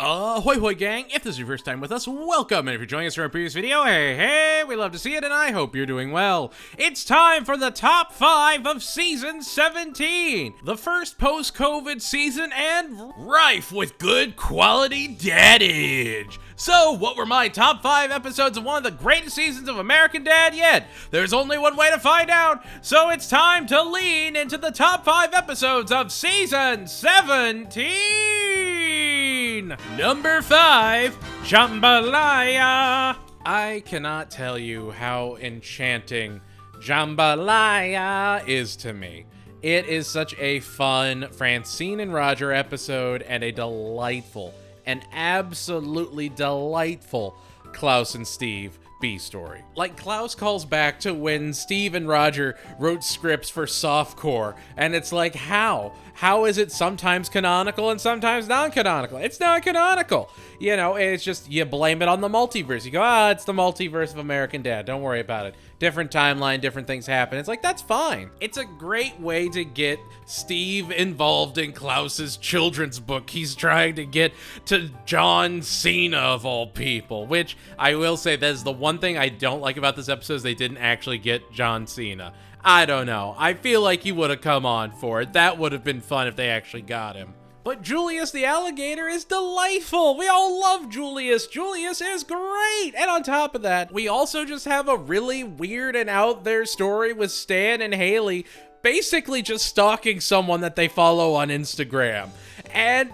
Ahoy hoy gang, if this is your first time with us, welcome, and if you're joining us from our previous video, hey, we love to see it, and I hope you're doing well. It's time for the top 5 of Season 17, the first post-COVID season and rife with good quality daddage. So, what were my top 5 episodes of one of the greatest seasons of American Dad yet? There's only one way to find out, so it's time to lean into the top 5 episodes of Season 17! Number 5, Jambalaya. I cannot tell you how enchanting Jambalaya is to me. It is such a fun Francine and Roger episode and a delightful, an absolutely delightful Klaus and Steve B-story. Like, Klaus calls back to when Steve and Roger wrote scripts for softcore, and it's like, how? How is it sometimes canonical and sometimes non-canonical? It's non-canonical. You know, it's just, you blame it on the multiverse. You go, it's the multiverse of American Dad. Don't worry about it. Different timeline, different things happen. It's like, that's fine. It's a great way to get Steve involved in Klaus's children's book. He's trying to get to John Cena, of all people, which I will say that is the one thing I don't like about this episode is they didn't actually get John Cena. I don't know. I feel like he would have come on for it. That would have been fun if they actually got him. But Julius the alligator is delightful. We all love Julius. Julius is great. And on top of that, we also just have a really weird and out there story with Stan and Haley basically just stalking someone that they follow on Instagram. And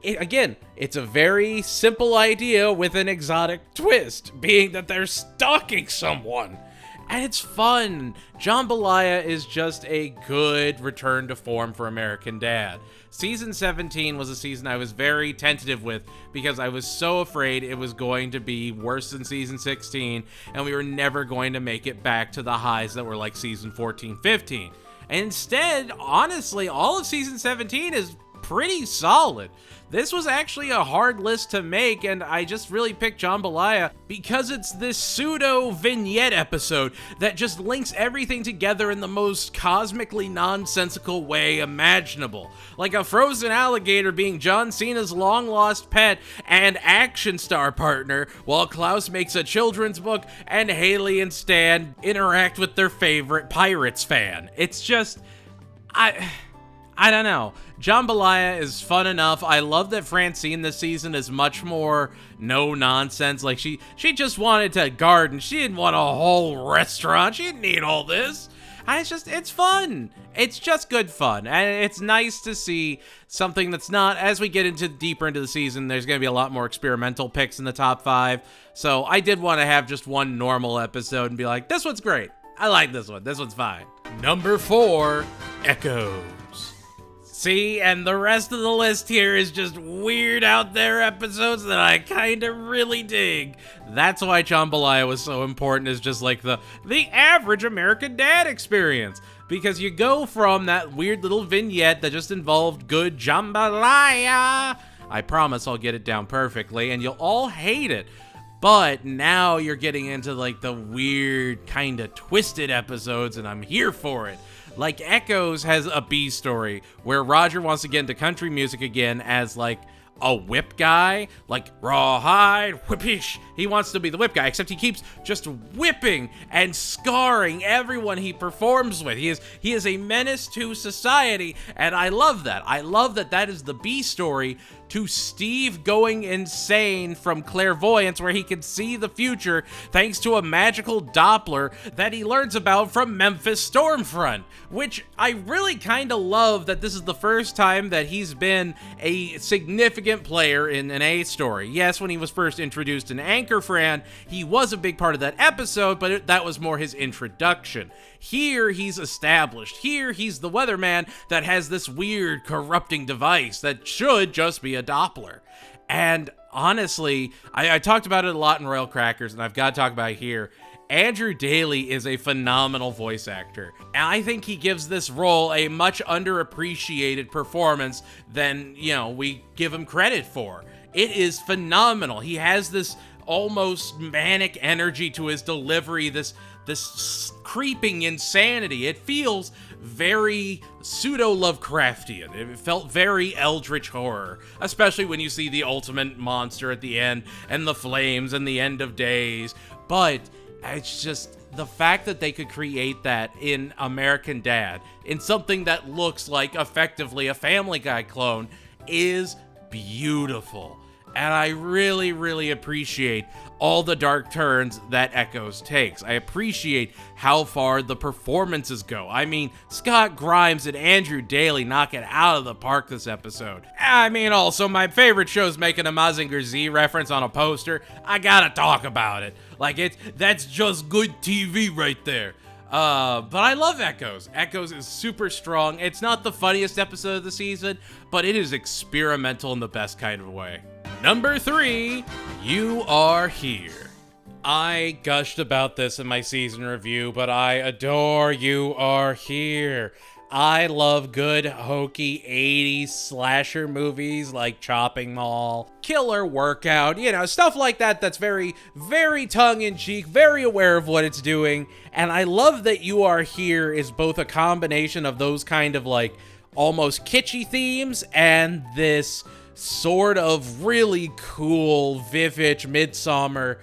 again, it's a very simple idea with an exotic twist, being that they're stalking someone. And it's fun. Jambalaya is just a good return to form for American Dad. Season 17 was a season I was very tentative with because I was so afraid it was going to be worse than Season 16 and we were never going to make it back to the highs that were like Season 14, 15. And instead, honestly, all of Season 17 is pretty solid. This was actually a hard list to make, and I just really picked Jambalaya because it's this pseudo vignette episode that just links everything together in the most cosmically nonsensical way imaginable. Like a frozen alligator being John Cena's long-lost pet and action star partner, while Klaus makes a children's book and Haley and Stan interact with their favorite Pirates fan. It's just, I don't know. Jambalaya is fun enough. I love that Francine this season is much more no nonsense. Like, she just wanted to garden. She didn't want a whole restaurant. She didn't need all this. And it's fun. It's just good fun. And it's nice to see something that's not, as we get deeper into the season, there's going to be a lot more experimental picks in the top 5. So I did want to have just one normal episode and be like, this one's great. I like this one. This one's fine. Number 4, Echoes. See, and the rest of the list here is just weird out there episodes that I kind of really dig. That's why Jambalaya was so important, is just like the average American Dad experience. Because you go from that weird little vignette that just involved good Jambalaya. I promise I'll get it down perfectly, and you'll all hate it. But now you're getting into like the weird, kind of twisted episodes, and I'm here for it. Like, Echoes has a B story where Roger wants to get into country music again as like a whip guy, like rawhide, whippish. He wants to be the whip guy, except he keeps just whipping and scarring everyone he performs with. He is a menace to society, and I love that. I love that that is the B story to Steve going insane from clairvoyance, where he can see the future thanks to a magical Doppler that he learns about from Memphis Stormfront, which I really kind of love that this is the first time that he's been a significant player in an A story. Yes, when he was first introduced in Anchor Fran, he was a big part of that episode, but that was more his introduction. Here, he's established. Here, he's the weatherman that has this weird corrupting device that should just be a Doppler. And honestly, I talked about it a lot in Royal Crackers, and I've got to talk about it here. Andrew Daly is a phenomenal voice actor, and I think he gives this role a much underappreciated performance than, we give him credit for. It is phenomenal. He has this almost manic energy to his delivery, this this creeping insanity. It feels very pseudo-Lovecraftian. It felt very eldritch horror, especially when you see the ultimate monster at the end, and the flames, and the end of days. But it's just the fact that they could create that in American Dad, in something that looks like effectively a Family Guy clone, is beautiful. And I really, really appreciate all the dark turns that Echoes takes. I appreciate how far the performances go. I mean, Scott Grimes and Andrew Daly knock it out of the park this episode. I mean, also, my favorite show's making a Mazinger Z reference on a poster. I gotta talk about it. Like, that's just good TV right there. But I love Echoes. Echoes is super strong. It's not the funniest episode of the season, but it is experimental in the best kind of way. Number 3, You Are Here. I gushed about this in my season review, but I adore You Are Here. I love good, hokey 80s slasher movies like Chopping Mall, Killer Workout, you know, stuff like that that's very, very tongue-in-cheek, very aware of what it's doing. And I love that You Are Here is both a combination of those kind of like almost kitschy themes and this sort of really cool, vivid, midsummer,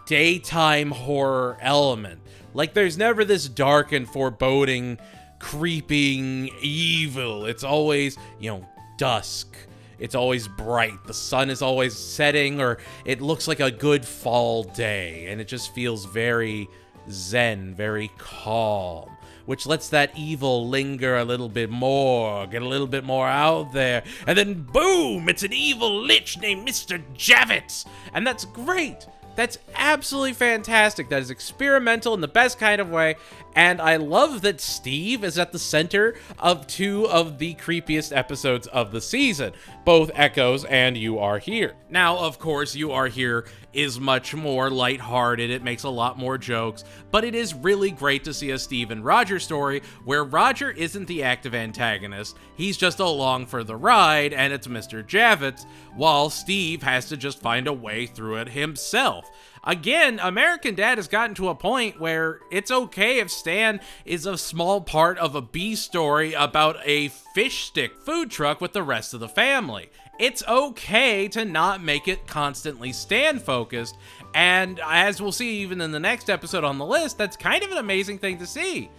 daytime horror element. Like, there's never this dark and foreboding, creeping evil. It's always, you know, dusk. It's always bright. The sun is always setting, or it looks like a good fall day, and it just feels very zen, very calm, which lets that evil linger a little bit more, get a little bit more out there, and then boom, it's an evil lich named Mr. Javits, and that's great. That's absolutely fantastic. That is experimental in the best kind of way, and I love that Steve is at the center of 2 of the creepiest episodes of the season, both Echoes and You Are Here. Now, of course, You Are Here is much more lighthearted. It makes a lot more jokes, but it is really great to see a Steve and Roger story where Roger isn't the active antagonist. He's just along for the ride, and it's Mr. Javits, while Steve has to just find a way through it himself. Again, American Dad has gotten to a point where it's okay if Stan is a small part of a B story about a fish stick food truck with the rest of the family. It's okay to not make it constantly Stan focused, and as we'll see even in the next episode on the list, that's kind of an amazing thing to see.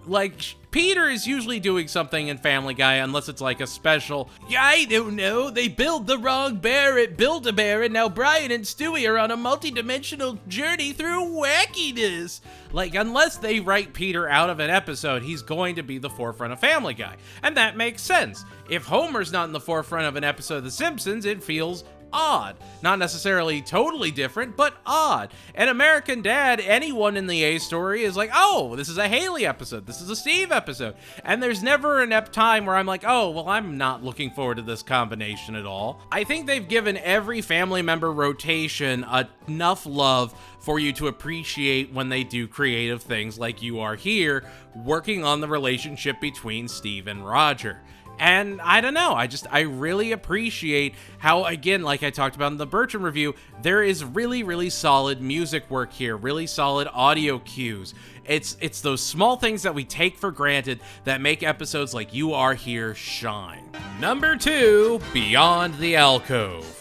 Like, Peter is usually doing something in Family Guy unless it's like a special, I don't know, they build the wrong bear at Build-A-Bear and now Brian and Stewie are on a multi-dimensional journey through wackiness. Like, unless they write Peter out of an episode, he's going to be the forefront of Family Guy. And that makes sense. If Homer's not in the forefront of an episode of The Simpsons, it feels odd. Not necessarily totally different, but odd. And American Dad, anyone in the A story is like, oh, this is a Haley episode, this is a Steve episode. And there's never an time where I'm like, oh, well, I'm not looking forward to this combination at all. I think they've given every family member rotation enough love for you to appreciate when they do creative things like You Are Here, working on the relationship between Steve and Roger. And I don't know, I really appreciate how, again, like I talked about in the Bertram review, there is really, really solid music work here, really solid audio cues. It's those small things that we take for granted that make episodes like You Are Here shine. Number 2, Beyond the Alcove.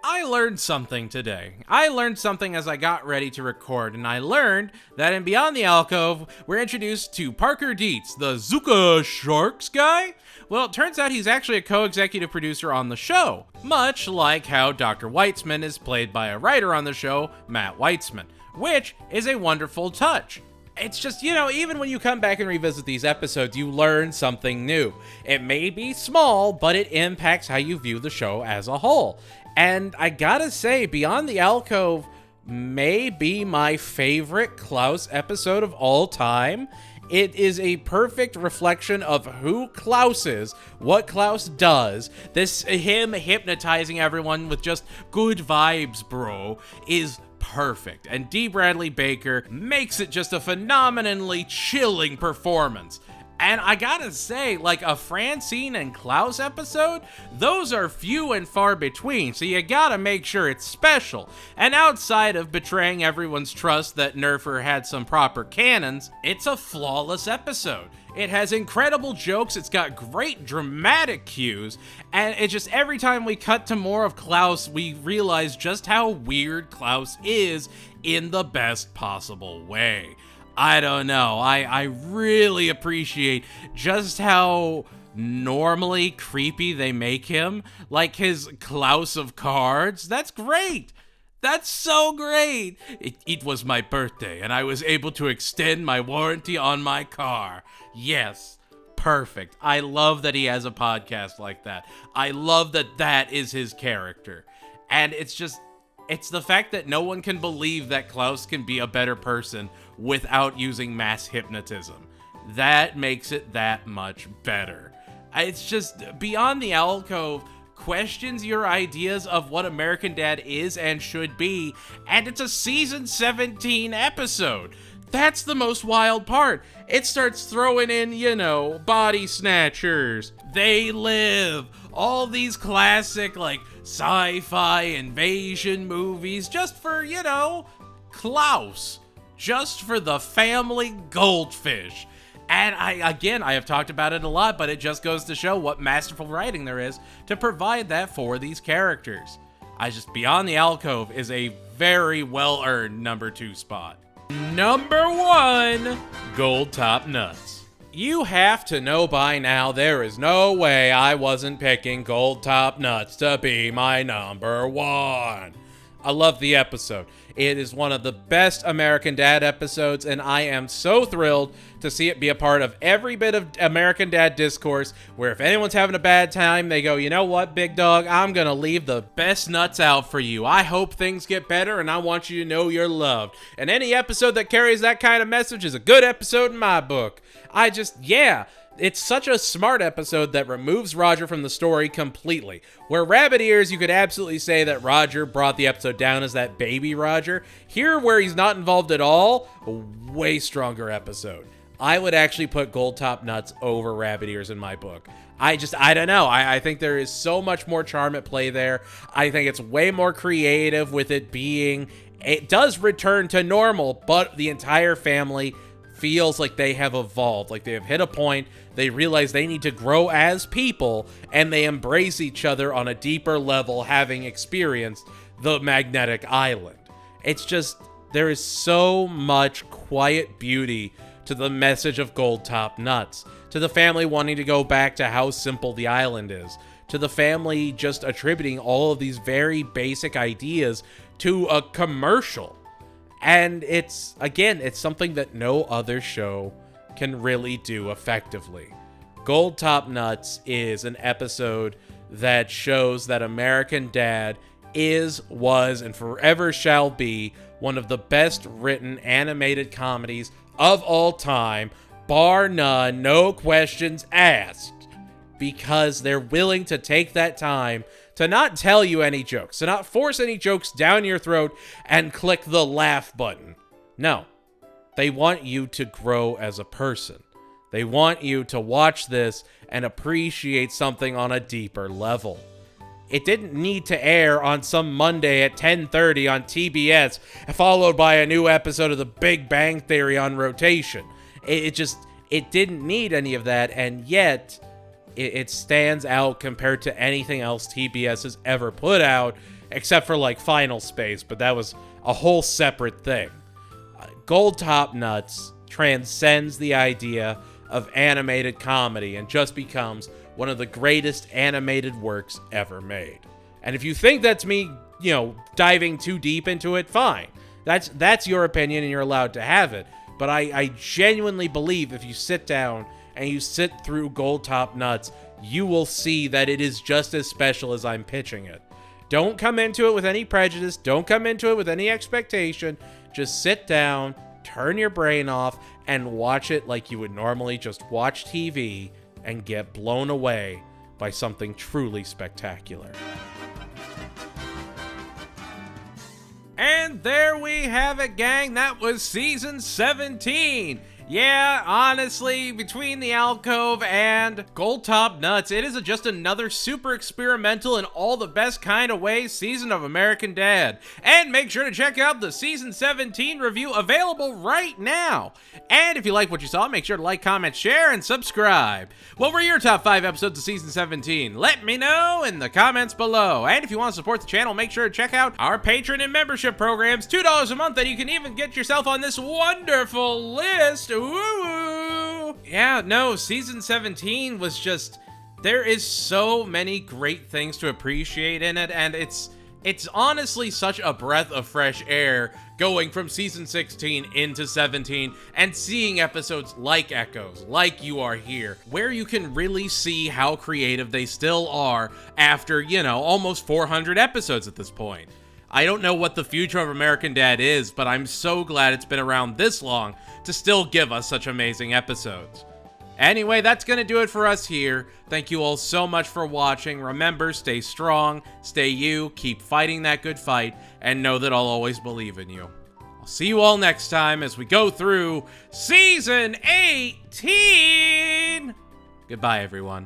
I learned something today. I learned something as I got ready to record, and I learned that in Beyond the Alcove, we're introduced to Parker Dietz, the Zuka Sharks guy. Well, it turns out he's actually a co-executive producer on the show, much like how Dr. Weitzman is played by a writer on the show, Matt Weitzman, which is a wonderful touch. It's just, you know, even when you come back and revisit these episodes, you learn something new. It may be small, but it impacts how you view the show as a whole. And I gotta say, Beyond the Alcove may be my favorite Klaus episode of all time. It is a perfect reflection of who Klaus is, what Klaus does. Him hypnotizing everyone with just good vibes, bro, is perfect. And D. Bradley Baker makes it just a phenomenally chilling performance. And I gotta say, like a Francine and Klaus episode, those are few and far between, so you gotta make sure it's special. And outside of betraying everyone's trust that Nerfer had some proper canons, it's a flawless episode. It has incredible jokes, it's got great dramatic cues, and it just, every time we cut to more of Klaus, we realize just how weird Klaus is in the best possible way. I don't know, I really appreciate just how normally creepy they make him. Like his Klaus of cards, that's great. That's so great. It was my birthday and I was able to extend my warranty on my car. Yes, perfect. I love that he has a podcast like that. I love that that is his character. And it's the fact that no one can believe that Klaus can be a better person without using mass hypnotism. That makes it that much better. It's just, Beyond the Alcove questions your ideas of what American Dad is and should be, and it's a season 17 episode. That's the most wild part. It starts throwing in, Body Snatchers, They Live, all these classic, like, sci-fi invasion movies just for, Klaus. Just for the family goldfish. And I have talked about it a lot, but it just goes to show what masterful writing there is to provide that for these characters. Beyond the Alcove is a very well-earned number 2 spot. Number 1, Gold Top Nuts. You have to know by now there is no way I wasn't picking Gold Top Nuts to be my number 1. I love the episode. It is one of the best American Dad episodes, and I am so thrilled to see it be a part of every bit of American Dad discourse, where if anyone's having a bad time, they go, you know what, big dog, I'm gonna leave the best nuts out for you. I hope things get better, and I want you to know you're loved. And any episode that carries that kind of message is a good episode in my book. It's such a smart episode that removes Roger from the story completely. Where Rabbit Ears, you could absolutely say that Roger brought the episode down as that baby Roger. Here, where he's not involved at all, a way stronger episode. I would actually put Gold Top Nuts over Rabbit Ears in my book. I don't know. I think there is so much more charm at play there. I think it's way more creative with it does return to normal, but the entire family feels like they have evolved, like they have hit a point, they realize they need to grow as people, and they embrace each other on a deeper level, having experienced the magnetic island. It's just, there is so much quiet beauty to the message of Gold Top Nuts, to the family wanting to go back to how simple the island is, to the family just attributing all of these very basic ideas to a commercial. And it's something that no other show can really do effectively. Gold Top Nuts is an episode that shows that American Dad is, was, and forever shall be one of the best written animated comedies of all time, bar none, no questions asked, because they're willing to take that time to not tell you any jokes, to not force any jokes down your throat and click the laugh button. No, they want you to grow as a person. They want you to watch this and appreciate something on a deeper level. It didn't need to air on some Monday at 10:30 on TBS, followed by a new episode of The Big Bang Theory on rotation. It didn't need any of that, and yet it stands out compared to anything else TBS has ever put out, except for like Final Space, but that was a whole separate thing. Gold Top Nuts transcends the idea of animated comedy and just becomes one of the greatest animated works ever made. And if you think that's me, diving too deep into it, fine. That's your opinion and you're allowed to have it. But I genuinely believe if you sit down and you sit through Gold Top Nuts, you will see that it is just as special as I'm pitching it. Don't come into it with any prejudice. Don't come into it with any expectation. Just sit down, turn your brain off, and watch it like you would normally just watch TV and get blown away by something truly spectacular. And there we have it, gang. That was season 17. Yeah, honestly, between the alcove and Gold Top Nuts, it is just another super experimental in all the best kind of ways season of American Dad. And make sure to check out the season 17 review available right now. And if you like what you saw, make sure to like, comment, share, and subscribe. What were your top 5 episodes of season 17? Let me know in the comments below. And if you want to support the channel, make sure to check out our patron and membership programs, $2 a month, and you can even get yourself on this wonderful list. Ooh. Yeah, no, season 17 was just, there is so many great things to appreciate in it, and it's honestly such a breath of fresh air going from season 16 into 17 and seeing episodes like Echoes, like You Are Here, where you can really see how creative they still are after, you know, almost 400 episodes at this point. I don't know what the future of American Dad is, but I'm so glad it's been around this long to still give us such amazing episodes. Anyway, that's gonna do it for us here. Thank you all so much for watching. Remember, stay strong, stay you, keep fighting that good fight, and know that I'll always believe in you. I'll see you all next time as we go through Season 18! Goodbye, everyone.